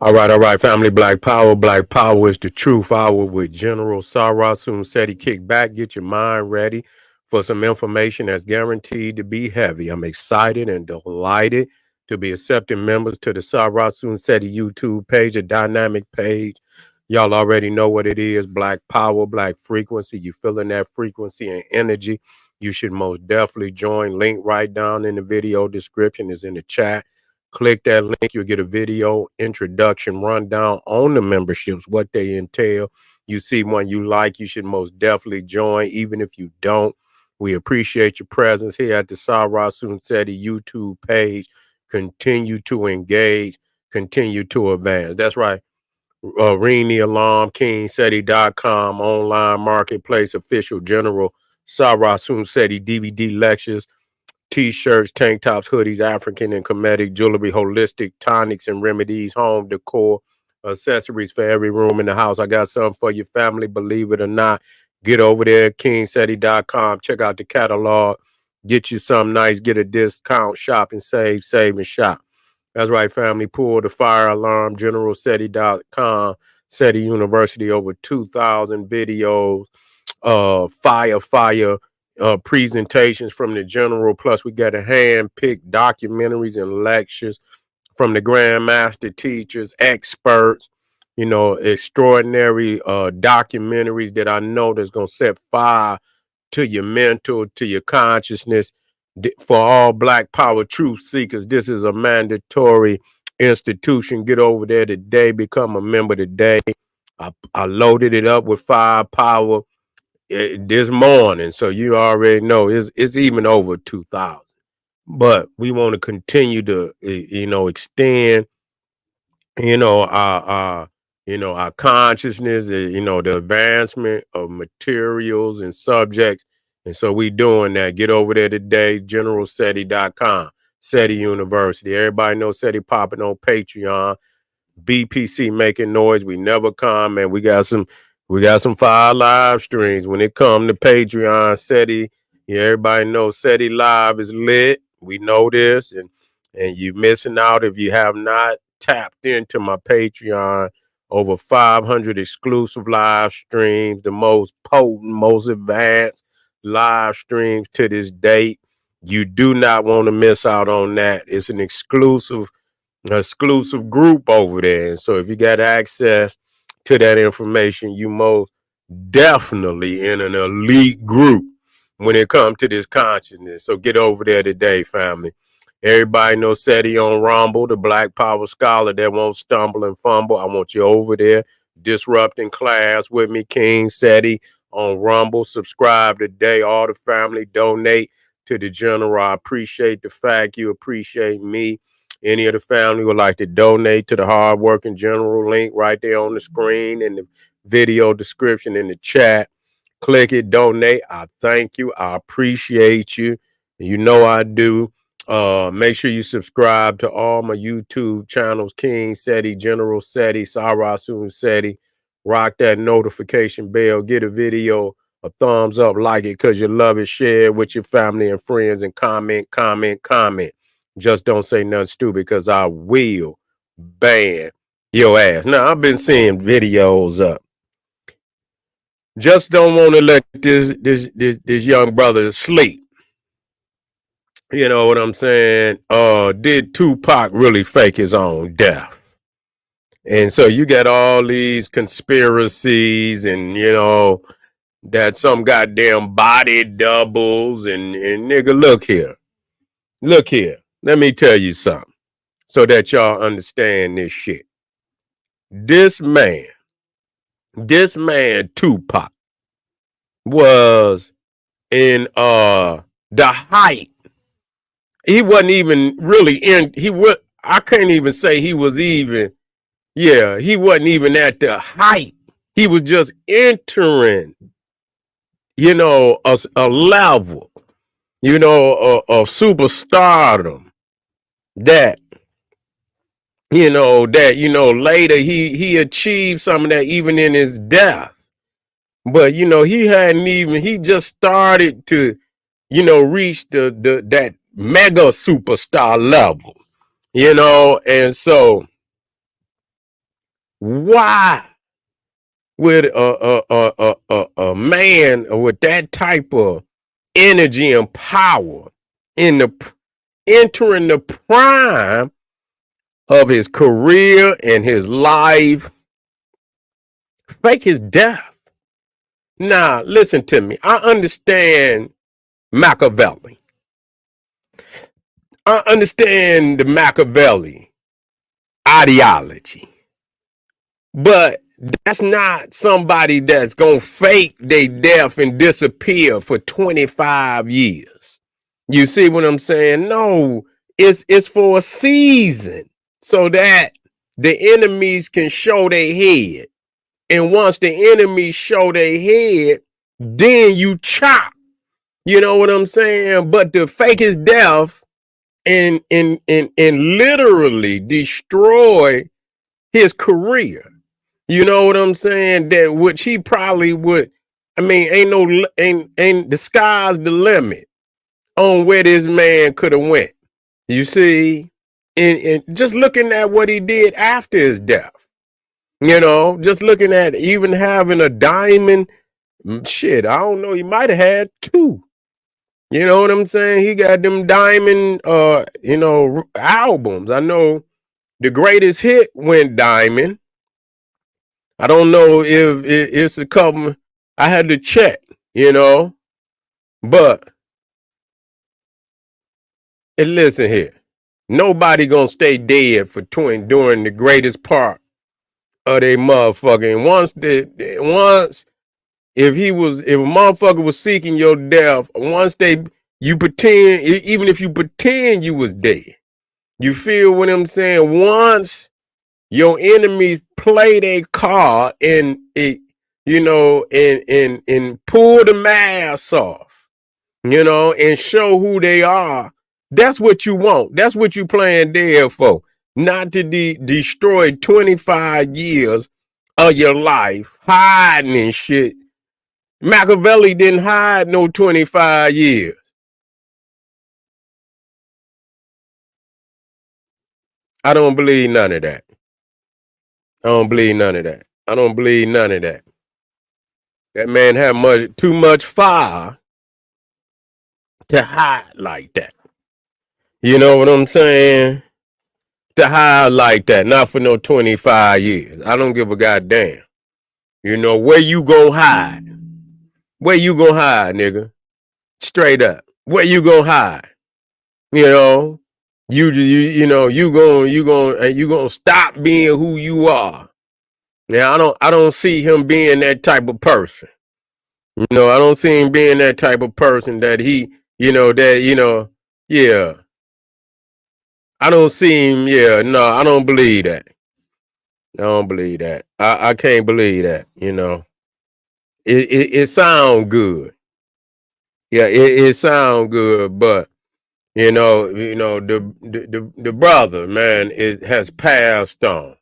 All right, family. Black Power. Black Power is the truth hour with General Sarasun said he kick back, get your mind ready for some information that's guaranteed to be heavy. I'm excited and delighted to be accepting members to the Sarasun Seti YouTube page, a dynamic page. Y'all already know what it is. Black Power, Black Frequency. You feeling that frequency and energy. You should most definitely join. Link right down in the video description is in the chat. Click that link. You'll get a video introduction rundown on the memberships, what they entail. You see one you like, you should most definitely join. Even if you don't, we appreciate your presence here at the Sarah Sunseti YouTube page. Continue to engage, continue to advance. That's right. Ring the alarm, kingseti.com, online marketplace, official general Sarah Sunseti DVD lectures, T-shirts, tank tops, hoodies, African and Kemetic jewelry, holistic tonics and remedies, home decor, accessories for every room in the house. I got something for your family, believe it or not. Get over there, kingseti.com. Check out the catalog. Get you something nice. Get a discount. Shop and save and shop. That's right, family. Pull the fire alarm, generalseti.com. SETI University, over 2,000 videos, fire presentations from the general. Plus, we got a hand-picked documentaries and lectures from the grandmaster teachers, experts, extraordinary documentaries that I know that's going to set fire to your mental, to your consciousness. For all Black Power truth seekers, this is a mandatory institution. Get over there today, become a member today. I loaded it up with firepower this morning, so you already know it's even over 2,000. But we want to continue to extend our consciousness, the advancement of materials and subjects. And so we doing that. Get over there today, generalseti.com, SETI University. Everybody knows SETI popping on Patreon. BPC making noise. We never come, and we got some fire live streams. When it come to Patreon, SETI, everybody knows SETI Live is lit. We know this, and you missing out if you have not tapped into my Patreon. Over 500 exclusive live streams, the most potent, most advanced live streams to this date. You do not want to miss out on that. It's an exclusive group over there. And so if you got access to that information, you most definitely in an elite group when it comes to this consciousness. So get over there today, family. Everybody knows SETI on Rumble, the Black Power scholar that won't stumble and fumble. I want you over there disrupting class with me, King SETI on Rumble. Subscribe today. All the family donate to the general. I appreciate the fact you appreciate me. Any of the family would like to donate to the hardworking general, link right there on the screen in the video description in the chat. Click it, donate. I thank you. I appreciate you. You know I do. Make sure you subscribe to all my YouTube channels, King SETI, General SETI, Sarasun SETI. Rock that notification bell. Get a video a thumbs up, like it because you love it. Share it with your family and friends and comment. Just don't say nothing stupid because I will ban your ass. Now, I've been seeing videos up. Just don't want to let this young brother sleep. You know what I'm saying? Did Tupac really fake his own death? And so you got all these conspiracies and, that some goddamn body doubles and nigga, look here. Let me tell you something so that y'all understand this shit. This man, Tupac, was in the height. He wasn't even really in, I can't even say he was even, he wasn't even at the height. He was just entering, a level, of superstardom that, later he achieved some of that even in his death. But, he just started to, reach that mega superstar level, and so Why would a man with that type of energy and power in the entering the prime of his career and his life fake his death? Now, listen to me. I understand Machiavelli. I understand the Machiavelli ideology. But that's not somebody that's going to fake their death and disappear for 25 years. You see what I'm saying? No, it's for a season so that the enemies can show their head. And once the enemies show their head, then you chop. You know what I'm saying? But to fake his death and literally destroy his career. You know what I'm saying? That which he probably would. I mean, ain't the sky's the limit on where this man could have went. You see, and just looking at what he did after his death. You know, just looking at even having a diamond. Shit, I don't know. He might have had two. You know what I'm saying? He got them diamond, albums. I know the greatest hit went diamond. I don't know if it's a couple. I had to check, but listen here. Nobody gonna stay dead for during the greatest part of their motherfucking. Once if a motherfucker was seeking your death, you pretend, even if you pretend you was dead, you feel what I'm saying? Once your enemies play their card and and pull the mask off, and show who they are. That's what you want. That's what you playing dead for. Not to destroy 25 years of your life hiding and shit. Machiavelli didn't hide no 25 years. I don't believe none of that. I don't believe none of that. I don't believe none of that. That man had too much fire to hide like that. You know what I'm saying? To hide like that. Not for no 25 years. I don't give a goddamn. Where you gonna hide? Where you gonna hide, nigga? Straight up. Where you gonna hide? You gonna stop being who you are. Now I don't see him being that type of person. I don't see him being that type of person that yeah. I don't see him, no, I don't believe that. I don't believe that. I can't believe that, It sounds good. Yeah, it sounds good, but the brother, man, has passed on.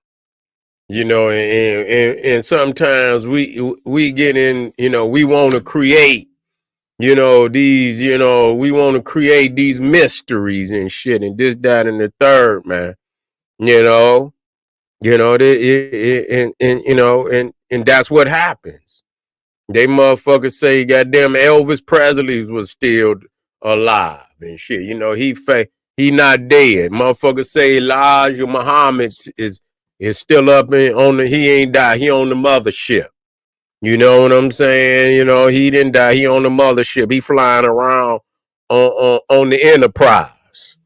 And sometimes we get in, we want to create, these, we want to create these mysteries and shit and this, that, and the third, man. And that's what happens. They motherfuckers say goddamn Elvis Presley was still alive and shit. He not dead. Motherfuckers say Elijah Muhammad is still up he ain't died. He on the mothership. You know what I'm saying? He didn't die. He on the mothership. He flying around on the Enterprise.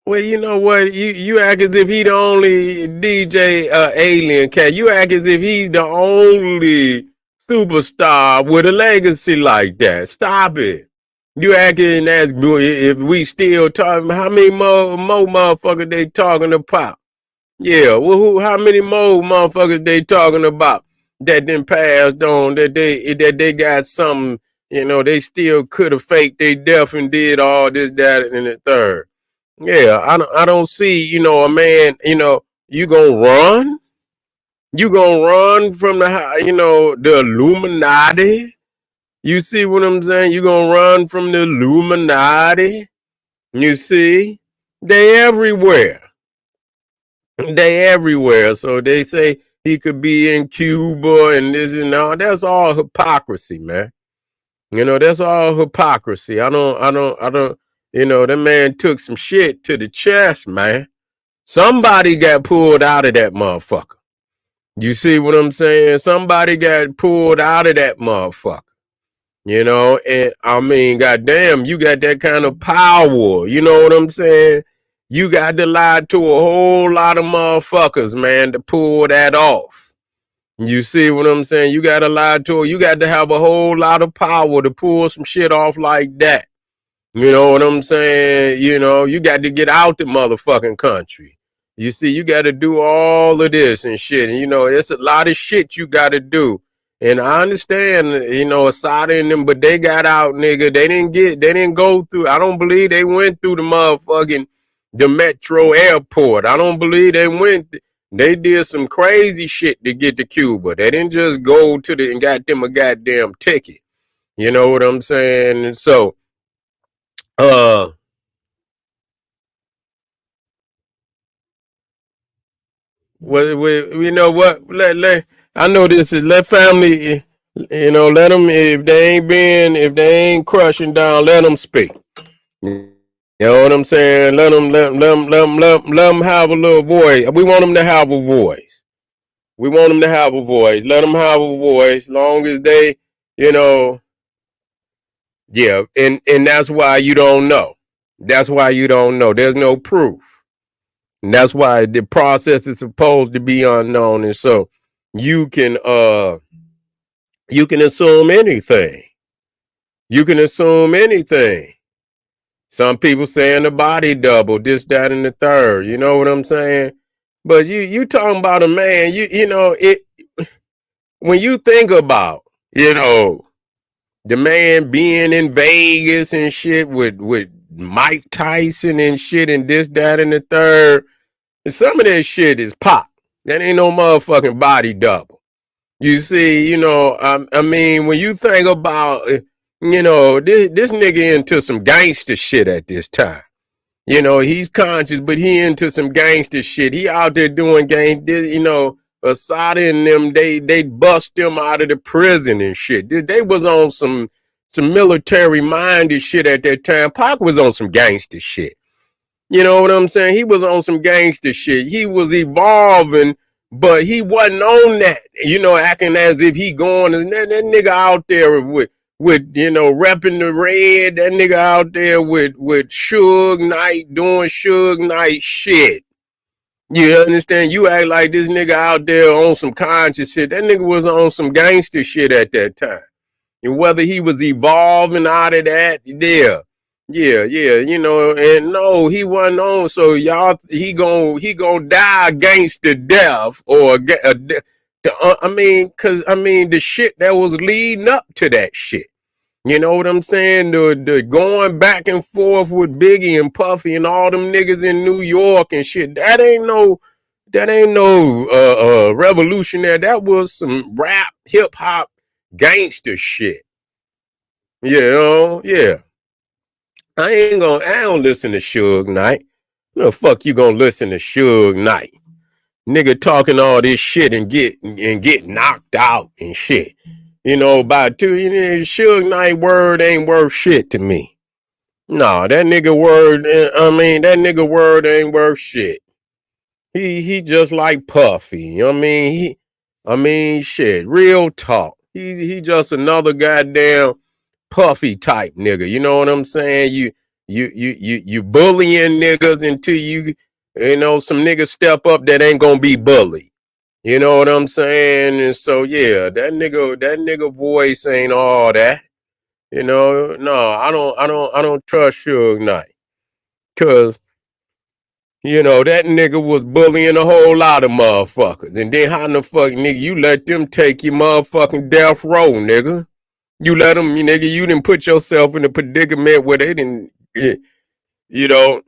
Well, you know what? You act as if he the only DJ alien cat. You act as if he's the only superstar with a legacy like that. Stop it. You acting as if we still talking. How many more motherfuckers they talking about? Yeah, well, how many more motherfuckers they talking about that then passed on that they got something? They still could have faked their death and did all this, that, and the third. Yeah, I don't see, a man, you gonna run? You gonna run from the Illuminati? You see what I'm saying? You gonna run from the Illuminati? You see? They everywhere. They everywhere. So they say he could be in Cuba and this and all. That's all hypocrisy, man. That's all hypocrisy. I don't. That man took some shit to the chest, man. Somebody got pulled out of that motherfucker. You see what I'm saying? Somebody got pulled out of that motherfucker. And I mean, goddamn, you got that kind of power. You know what I'm saying? You got to lie to a whole lot of motherfuckers, man, to pull that off. You see what I'm saying? You got to lie to her. You got to have a whole lot of power to pull some shit off like that. You know what I'm saying? You got to get out the motherfucking country. You see, you got to do all of this and shit. And, it's a lot of shit you got to do. And I understand, Asada and them, but they got out, nigga. They didn't go through. I don't believe they went through the metro airport. I don't believe they did some crazy shit to get to Cuba. They didn't just go and got them a goddamn ticket. You know what I'm saying? And so, you know what? I know this is let family. Let them if they ain't crushing down, let them speak. You know what I'm saying? Let them have a little voice. We want them to have a voice. We want them to have a voice. Let them have a voice, long as they, you know, yeah. And that's why you don't know. That's why you don't know. There's no proof. And that's why the process is supposed to be unknown. And so you can assume anything. You can assume anything. Some people saying the body double, this, that, and the third. You know what I'm saying? But you talking about a man, it when you think about, the man being in Vegas and shit with Mike Tyson and shit and this, that, and the third. And some of that shit is pop. That ain't no motherfucking body double. You see, I mean, when you think about, this nigga into some gangster shit at this time. He's conscious, but he into some gangster shit. He out there doing Asada and them, they bust him out of the prison and shit. They was on some military minded shit at that time. Pac was on some gangster shit. You know what I'm saying? He was on some gangster shit. He was evolving, but he wasn't on that, acting as if he going, that nigga out there with repping the red, that nigga out there with Suge Knight doing Suge Knight shit. You understand? You act like this nigga out there on some conscious shit. That nigga was on some gangster shit at that time. And whether he was evolving out of that, yeah, and no, he wasn't on. So y'all, he gon' die gangster death the shit that was leading up to that shit. You know what I'm saying? The going back and forth with Biggie and Puffy and all them niggas in New York and shit. That ain't no revolutionary. That was some rap, hip hop, gangster shit. Yeah. I don't listen to Suge Knight. No fuck you gonna listen to Suge Knight. Nigga talking all this shit and get knocked out and shit. About Suge Knight word ain't worth shit to me. No, that nigga word ain't worth shit. He just like Puffy. Shit, real talk. He just another goddamn Puffy type nigga. You know what I'm saying? You bullying niggas until some niggas step up that ain't gonna be bullied. You know what I'm saying? And so yeah, that nigga voice ain't all that. No, I don't trust Suge Knight. Cause that nigga was bullying a whole lot of motherfuckers. And then how in the fuck, nigga, you let them take your motherfucking death row, nigga. You let them, nigga, you didn't put yourself in a predicament where they didn't, you know.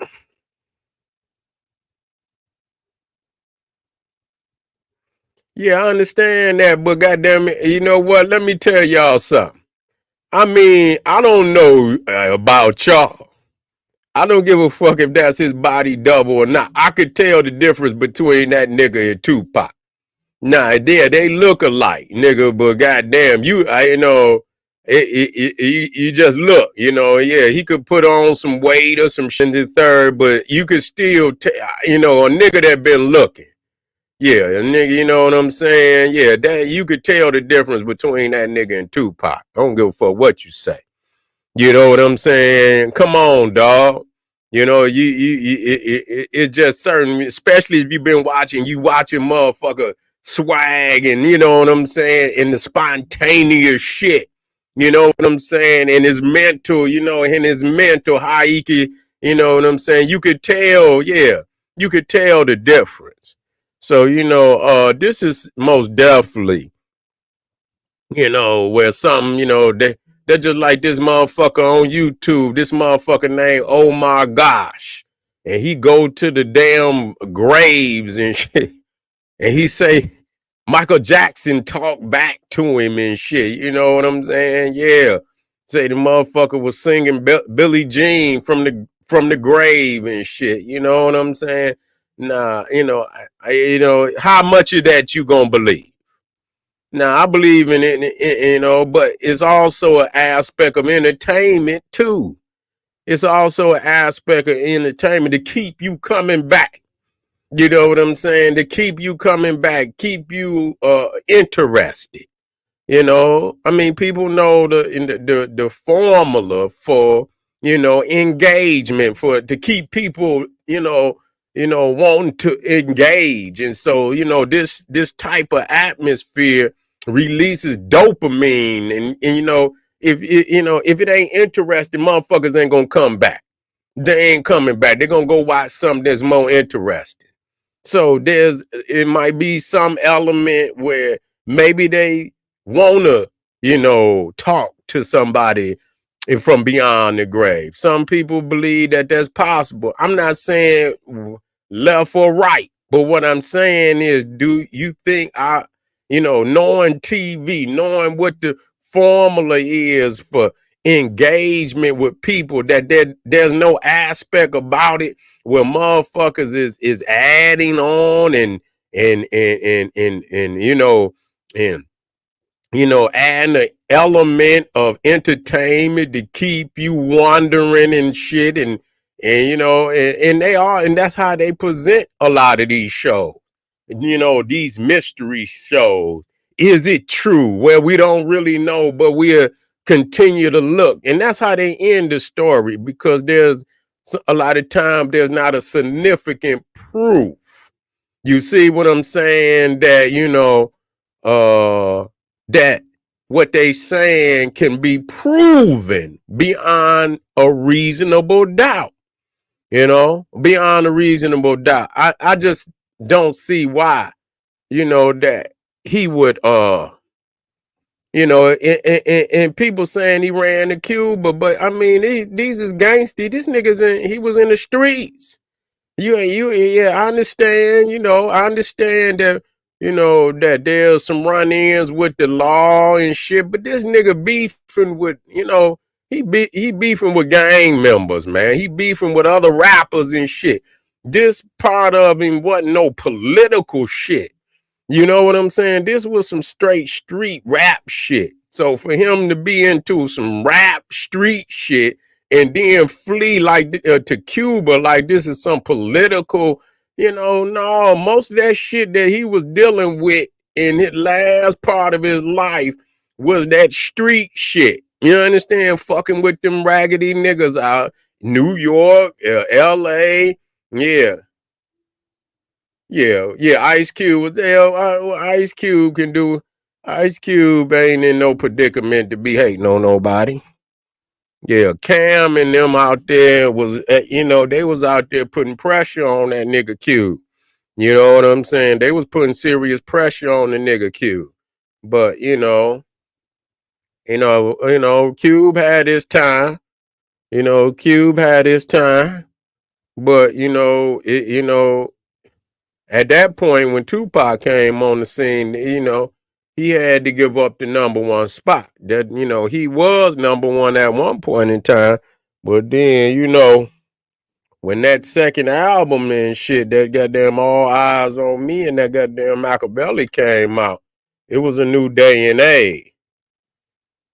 Yeah, I understand that, but goddamn it, you know what? Let me tell y'all something. I mean, I don't know about y'all. I don't give a fuck if that's his body double or not. I could tell the difference between that nigga and Tupac. Nah, they look alike, nigga. But goddamn, you just look, yeah, he could put on some weight or some shit in the third, but you could still, a nigga that been looking. Yeah, a nigga, you know what I'm saying? Yeah, that you could tell the difference between that nigga and Tupac. I don't give a fuck what you say. You know what I'm saying? Come on, dog. It's just certain, especially if you've been watching motherfucker swag and you know what I'm saying, and the spontaneous shit. You know what I'm saying? And his mental, how he could, you know what I'm saying? You could tell, yeah, you could tell the difference. So, this is most definitely, where something, they're just like this motherfucker on YouTube. This motherfucker named Oh My Gosh. And he go to the damn graves and shit. And he say Michael Jackson talk back to him and shit. You know what I'm saying? Yeah. Say the motherfucker was singing Billie Jean from the grave and shit. You know what I'm saying? Nah, how much of that you gonna believe? Now I believe in it, but it's also an aspect of entertainment too. It's also an aspect of entertainment to keep you coming back. You know what I'm saying? To keep you coming back, keep you interested. I mean, people know the formula for engagement for to keep people wanting to engage, and so this type of atmosphere releases dopamine, and if it ain't interesting, motherfuckers ain't gonna come back. They ain't coming back. They're gonna go watch something that's more interesting. So it might be some element where maybe they wanna, talk to somebody from beyond the grave. Some people believe that that's possible. I'm not saying left or right, but what I'm saying is, do you think knowing TV, knowing what the formula is for engagement with people, that there's no aspect about it where motherfuckers is adding on and adding an element of entertainment to keep you wondering and shit, and they are, and that's how they present a lot of these shows. These mystery shows. Is it true? Where we don't really know, but we'll continue to look, and that's how they end the story, because there's a lot of time there's not a significant proof. You see what I'm saying? That that what they saying can be proven beyond a reasonable doubt. Beyond a reasonable doubt. I just don't see why, that he would and people saying he ran to Cuba, but I mean these is gangsters. This nigga's he was in the streets. Yeah, I understand, I understand that, that there's some run-ins with the law and shit, but this nigga beefing with, he beefing with gang members, man. He beefing with other rappers and shit. This part of him wasn't no political shit. You know what I'm saying? This was some straight street rap shit. So for him to be into some rap street shit and then flee like to Cuba like this is some political, no, most of that shit that he was dealing with in his last part of his life was that street shit. You understand? Fucking with them raggedy niggas out New York, LA. Yeah. Yeah. Ice Cube was there. Ice Cube can do. Ice Cube ain't in no predicament to be hating on nobody. Yeah, Cam and them out there was, they was out there putting pressure on that nigga Cube. You know what I'm saying? They was putting serious pressure on the nigga Cube. But Cube had his time. Cube had his time. But at that point when Tupac came on the scene, he had to give up the number one spot. That, he was number one at one point in time, but then, when that second album and shit, that goddamn All Eyes on Me and that goddamn Machiavelli came out, it was a new day and age.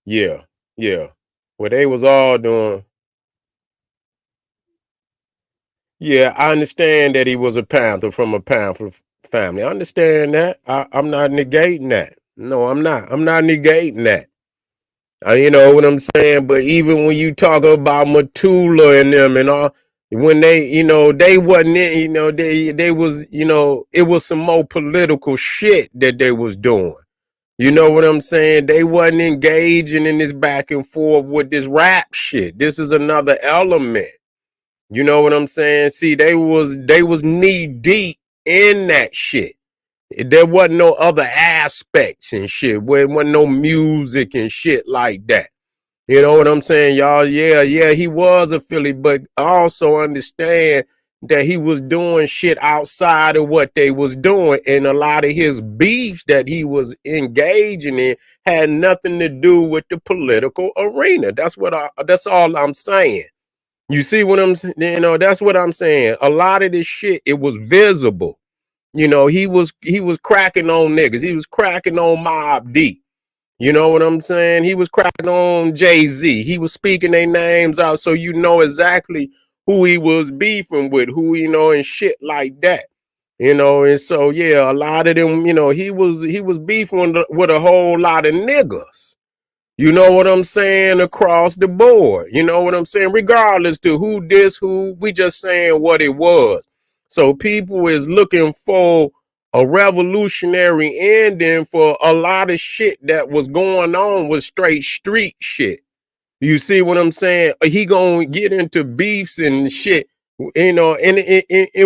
Yeah, yeah. What they was all doing. Yeah, I understand that he was a Panther from a Panther family. I understand that. I'm not negating that. No, I'm not. I'm not negating that. You know what I'm saying? But even when you talk about Matula and them and all, when they, they wasn't, they was, it was some more political shit that they was doing. You know what I'm saying? They wasn't engaging in this back and forth with this rap shit. This is another element. You know what I'm saying? See, they was knee deep in that shit. There wasn't no other aspects and shit. There wasn't no music and shit like that. You know what I'm saying, y'all? Yeah, he was a Philly, but also understand that he was doing shit outside of what they was doing, and a lot of his beefs that he was engaging in had nothing to do with the political arena. That's all I'm saying. You see what I'm saying? That's what I'm saying. A lot of this shit, it was visible. He was cracking on niggas. He was cracking on Mobb Deep. You know what I'm saying? He was cracking on Jay-Z. He was speaking their names out so you know exactly who he was beefing with, and shit like that. And so yeah, a lot of them, he was beefing with a whole lot of niggas. You know what I'm saying? Across the board. You know what I'm saying? Regardless to who, we just saying what it was. So people is looking for a revolutionary ending for a lot of shit that was going on with straight street shit. You see what I'm saying? He gonna get into beefs and shit, and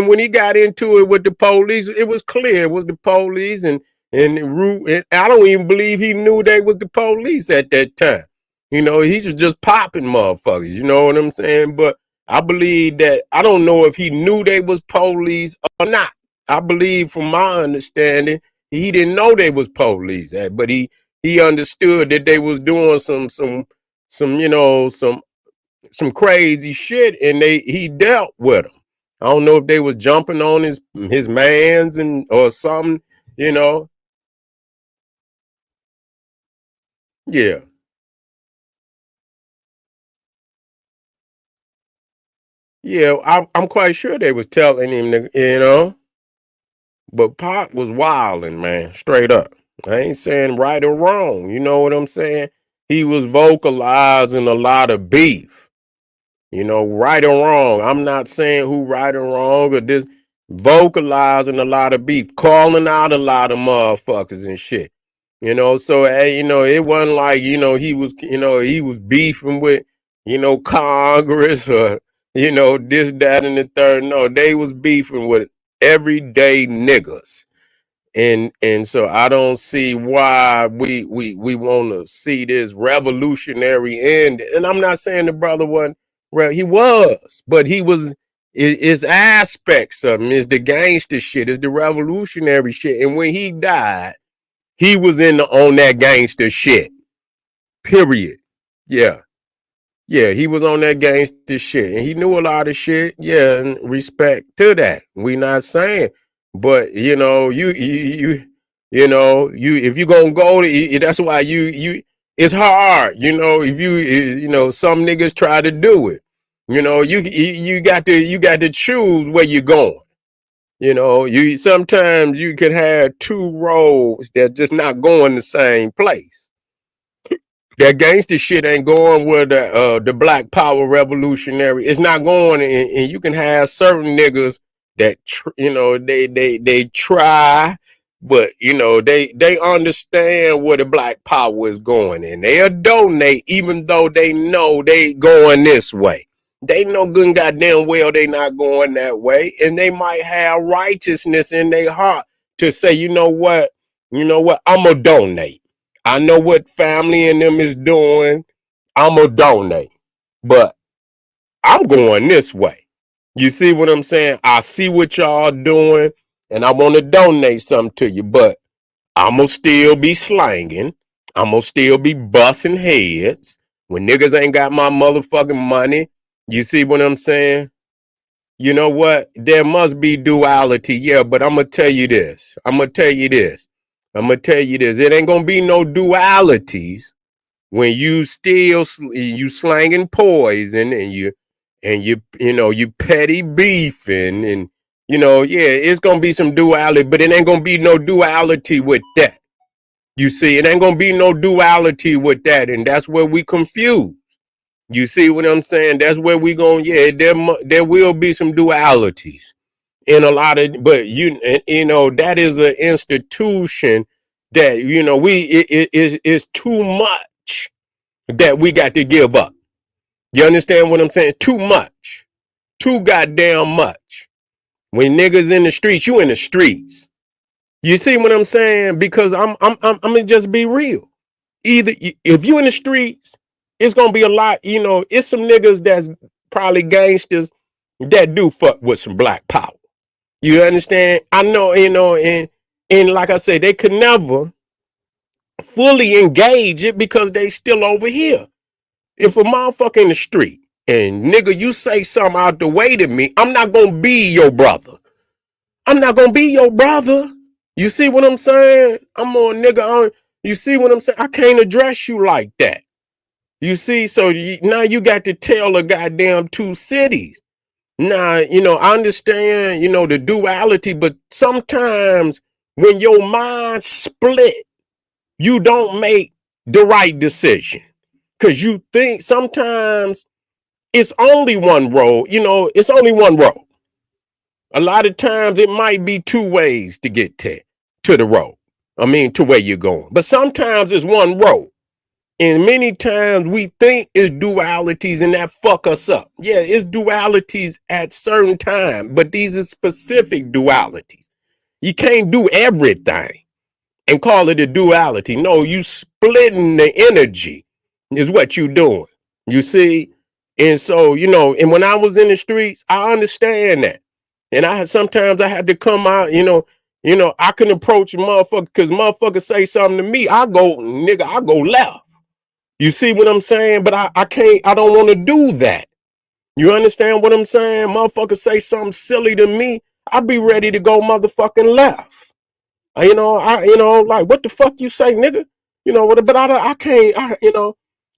when he got into it with the police, it was clear it was the police and Root. And I don't even believe he knew they was the police at that time. He was just popping motherfuckers. You know what I'm saying? But I believe that I don't know if he knew they was police or not. I believe, from my understanding, he didn't know they was police, but he understood that they was doing some crazy shit, and he dealt with them. I don't know if they was jumping on his mans and or something, you know. Yeah, yeah. I'm quite sure they was telling him. But Pac was wilding, man, straight up. I ain't saying right or wrong. You know what I'm saying? He was vocalizing a lot of beef. Right or wrong. I'm not saying who right or wrong, but this vocalizing a lot of beef, calling out a lot of motherfuckers and shit. So it wasn't like, he was beefing with, Congress or, this, that, and the third. No, they was beefing with everyday niggas. And so I don't see why we want to see this revolutionary end. And I'm not saying the brother wasn't, well, he was, but he was, his aspects of him is the gangster shit, is the revolutionary shit. And when he died, he was on that gangster shit. Period. Yeah. Yeah, he was on that gangster shit, and he knew a lot of shit. Yeah, and respect to that. We not saying, but you if you gonna go to, that's why it's hard. If some niggas try to do it. You got to choose where you're going. You sometimes you could have two roads that just not going the same place. That gangster shit ain't going where the Black Power revolutionary. It's not going, and you can have certain niggas that they try, but they understand where the Black Power is going, and they'll donate even though they know they going this way. They know good and goddamn well they not going that way, and they might have righteousness in their heart to say, you know what, I'm gonna donate. I know what family and them is doing. I'm gonna donate, but I'm going this way. You see what I'm saying? I see what y'all doing, and I want to donate something to you, but I'ma still be slanging. I'ma still be busting heads. When niggas ain't got my motherfucking money, you see what I'm saying? You know what? There must be duality, yeah, but I'm gonna tell you this. It ain't gonna be no dualities when you still you slanging poison and you petty beefing and yeah, it's gonna be some duality, but it ain't gonna be no duality with that. You see, it ain't gonna be no duality with that, and that's where we confuse. You see what I'm saying? That's where we going. Yeah, there will be some dualities in a lot of, but that is an institution that it's too much that we got to give up. You understand what I'm saying? Too much, too goddamn much. When niggas in the streets, you in the streets. You see what I'm saying? Because I'm gonna just be real. Either if you in the streets, it's gonna be a lot. It's some niggas that's probably gangsters that do fuck with some black power. You understand? I know, and like I say, they could never fully engage it because they still over here. If a motherfucker in the street and nigga, you say something out the way to me, I'm not gonna be your brother. I'm not gonna be your brother. You see what I'm saying? I'm on nigga. You see what I'm saying? I can't address you like that. You see, so now you got to tell a goddamn two cities. Now, I understand, the duality, but sometimes when your mind split, you don't make the right decision. Because you think sometimes it's only one road, it's only one road. A lot of times it might be two ways to get to the road. I mean, to where you're going. But sometimes it's one road. And many times we think it's dualities and that fuck us up. Yeah, it's dualities at certain times, but these are specific dualities. You can't do everything and call it a duality. No, you splitting the energy is what you doing. You see? And so, and when I was in the streets, I understand that. And sometimes I had to come out, I can approach a motherfucker because motherfucker say something to me. I go left. You see what I'm saying? But I don't want to do that. You understand what I'm saying? Motherfucker say something silly to me, I'll be ready to go motherfucking left. Like, what the fuck you say, nigga? But I can't,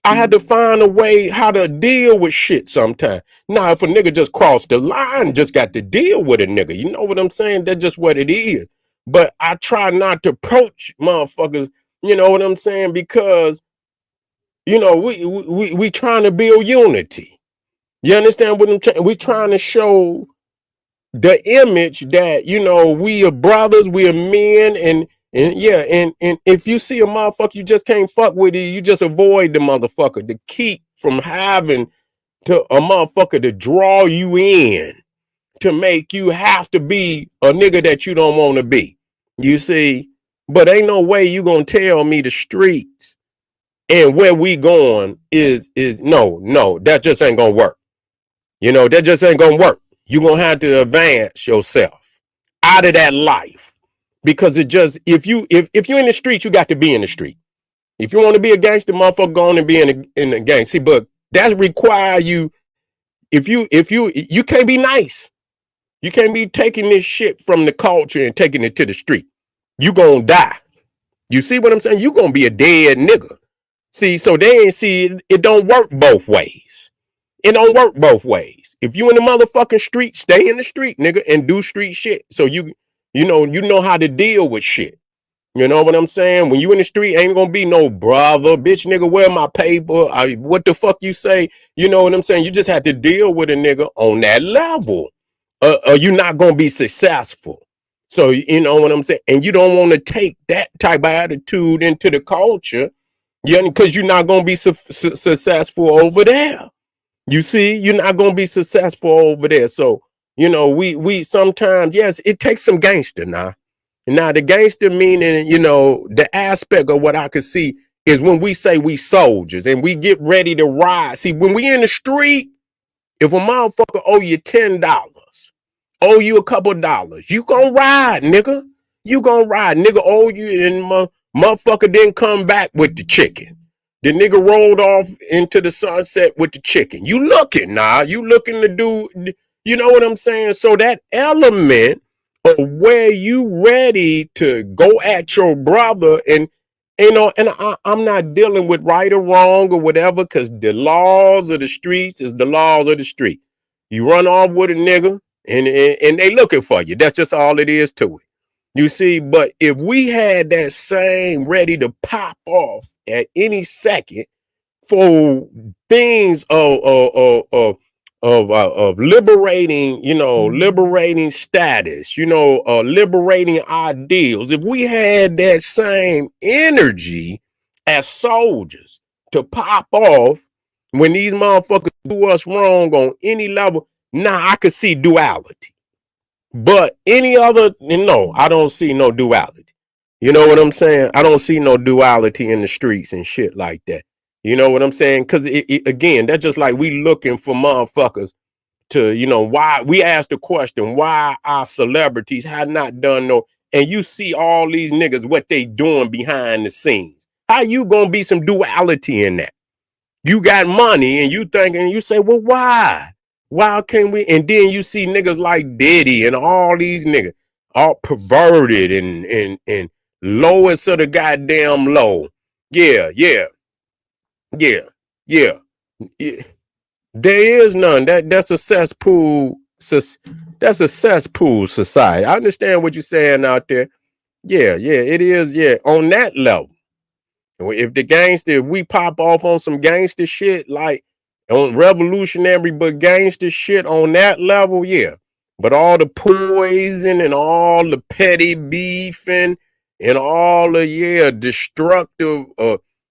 I had to find a way how to deal with shit sometime. Now, if a nigga just crossed the line, just got to deal with a nigga. You know what I'm saying? That's just what it is. But I try not to approach motherfuckers, you know what I'm saying? Because we trying to build unity. You understand what I'm saying? We trying to show the image that we are brothers, we are men, and yeah, and if you see a motherfucker you just can't fuck with it, you just avoid the motherfucker to keep from having to a motherfucker to draw you in to make you have to be a nigga that you don't want to be. You see, but ain't no way you gonna tell me the streets and where we going is no, that just ain't gonna work. That just ain't gonna work. You're gonna have to advance yourself out of that life. Because it just if you're in the street, you got to be in the street. If you want to be a gangster, motherfucker, go on and be in the gang. See, but that require you, if you can't be nice. You can't be taking this shit from the culture and taking it to the street. You gonna die. You see what I'm saying? You gonna be a dead nigga. See, so they ain't see it don't work both ways. It don't work both ways. If you in the motherfucking street, stay in the street, nigga, and do street shit. So you know how to deal with shit. You know what I'm saying? When you in the street, ain't gonna be no brother, bitch, nigga, where my paper? What the fuck you say? You know what I'm saying? You just have to deal with a nigga on that level. You're not gonna be successful. So you know what I'm saying? And you don't want to take that type of attitude into the culture, because you're not gonna be successful over there. You see, you're not gonna be successful over there. So we sometimes, yes, it takes some gangster now. Now the gangster meaning, the aspect of what I could see is when we say we soldiers and we get ready to ride. See, when we in the street, if a motherfucker owe you $10, owe you a couple dollars, you gonna ride, nigga. You gonna ride. Nigga owe you and motherfucker didn't come back with the chicken. The nigga rolled off into the sunset with the chicken. You looking now. You looking to do, you know what I'm saying? So that element of where you ready to go at your brother and and I'm not dealing with right or wrong or whatever, because the laws of the streets is the laws of the street. You run off with a nigga and they looking for you. That's just all it is to it. You see, but if we had that same ready to pop off at any second for things of liberating, liberating status, liberating ideals. If we had that same energy as soldiers to pop off when these motherfuckers do us wrong on any level, now I could see duality. But any other, no, I don't see no duality. You know what I'm saying? I don't see no duality in the streets and shit like that. You know what I'm saying? Because again, that's just like we looking for motherfuckers to, why we ask the question, why our celebrities have not done no, and you see all these niggas, what they doing behind the scenes. How you gonna be some duality in that? You got money and you thinking, you say, well, why? Why can't we? And then you see niggas like Diddy and all these niggas all perverted and lowest of the goddamn low. Yeah, yeah, yeah, yeah. Yeah. There is none. That's a cesspool. That's a cesspool society. I understand what you're saying out there. Yeah, yeah, it is. Yeah, on that level. If the gangster, if we pop off on some gangster shit, like on revolutionary but gangster shit on that level, yeah. But all the poison and all the petty beefing and all the destructive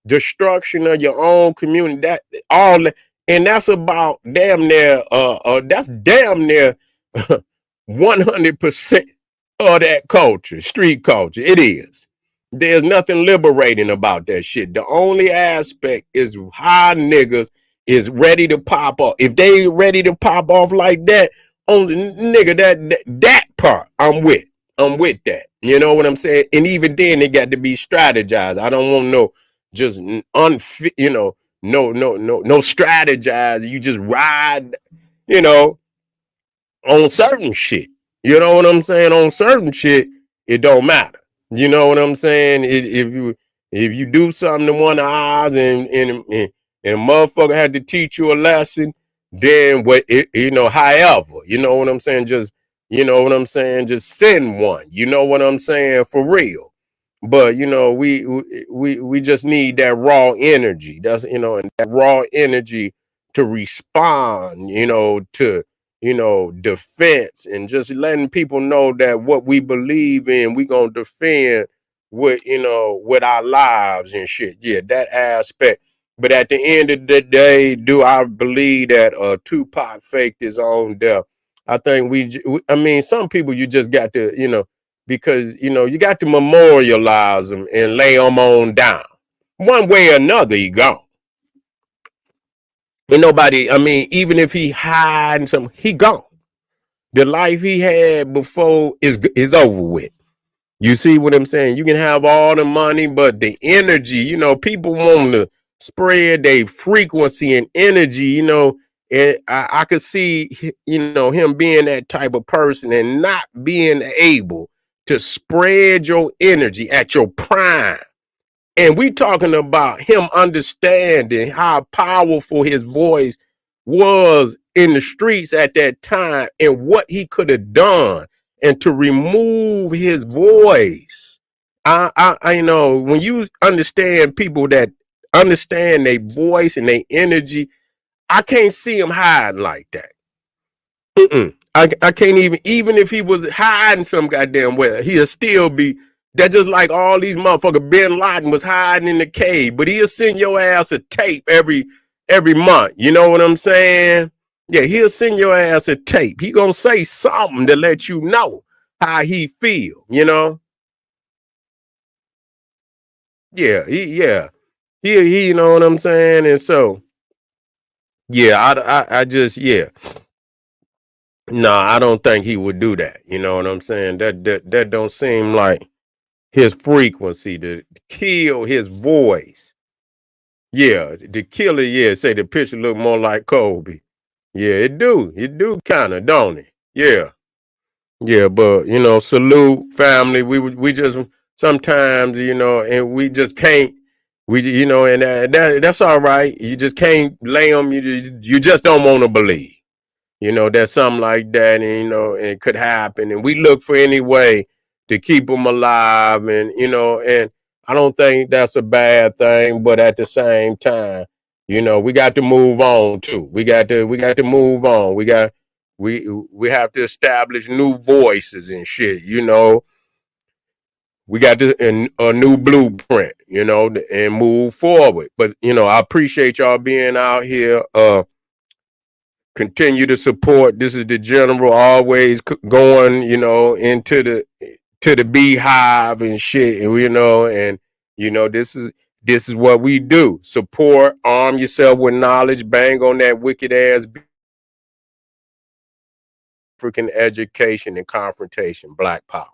destruction of your own community, that all and that's about damn near that's damn near 100% of that culture, street culture. It is. There's nothing liberating about that shit. The only aspect is how niggas is ready to pop off. If they ready to pop off like that, on nigga, that part, I'm with. I'm with that. You know what I'm saying? And even then, it got to be strategized. I don't want no just unfit. No strategize. You just ride. You know, on certain shit. You know what I'm saying? On certain shit, it don't matter. You know what I'm saying? If you do something to one of ours and a motherfucker had to teach you a lesson, then however, you know what I'm saying? Just just send one. You know what I'm saying? For real. But we just need that raw energy. That's and that raw energy to respond, to defense and just letting people know that what we believe in, we gonna defend with our lives and shit. Yeah, that aspect. But at the end of the day, do I believe that Tupac faked his own death? I think I mean, some people you just got to, because you got to memorialize them and lay them on down. One way or another, he gone. And nobody, I mean, even if he hiding some, he gone. The life he had before is over with. You see what I'm saying? You can have all the money, but the energy, people want to spread their frequency and energy, and I could see, him being that type of person and not being able to spread your energy at your prime. And we talking about him understanding how powerful his voice was in the streets at that time and what he could have done and to remove his voice. I know when you understand people that understand their voice and their energy, I can't see him hiding like that. I can't even if he was hiding some goddamn well, he'll still be that just like all these motherfuckers. Bin Laden was hiding in the cave, but he'll send your ass a tape every month. You know what I'm saying? Yeah, he'll send your ass a tape. He gonna say something to let you know how he feel. Yeah, he you know what I'm saying? And so yeah, I just No, I don't think he would do that. You know what I'm saying? That don't seem like his frequency to kill his voice. Yeah, the killer, yeah, say the picture look more like Kobe. Yeah, it do kind of, don't it? Yeah, yeah, but you know, salute family. We just sometimes, you know, and we just can't. We, you know, and that's all right. You just can't lay them. You just don't want to believe. You know, there's something like that, and you know, it could happen, and we look for any way to keep them alive, and you know, and I don't think that's a bad thing, but at the same time, you know, we got to move on too. We got to move on. We have to establish new voices and shit. You know, we got to a new blueprint. You know, and move forward. But you know, I appreciate y'all being out here. Continue to support. This is the general, always going, you know, into the beehive and shit, and you know, and you know, this is what we do. Support, arm yourself with knowledge, bang on that wicked ass African education and confrontation, Black power.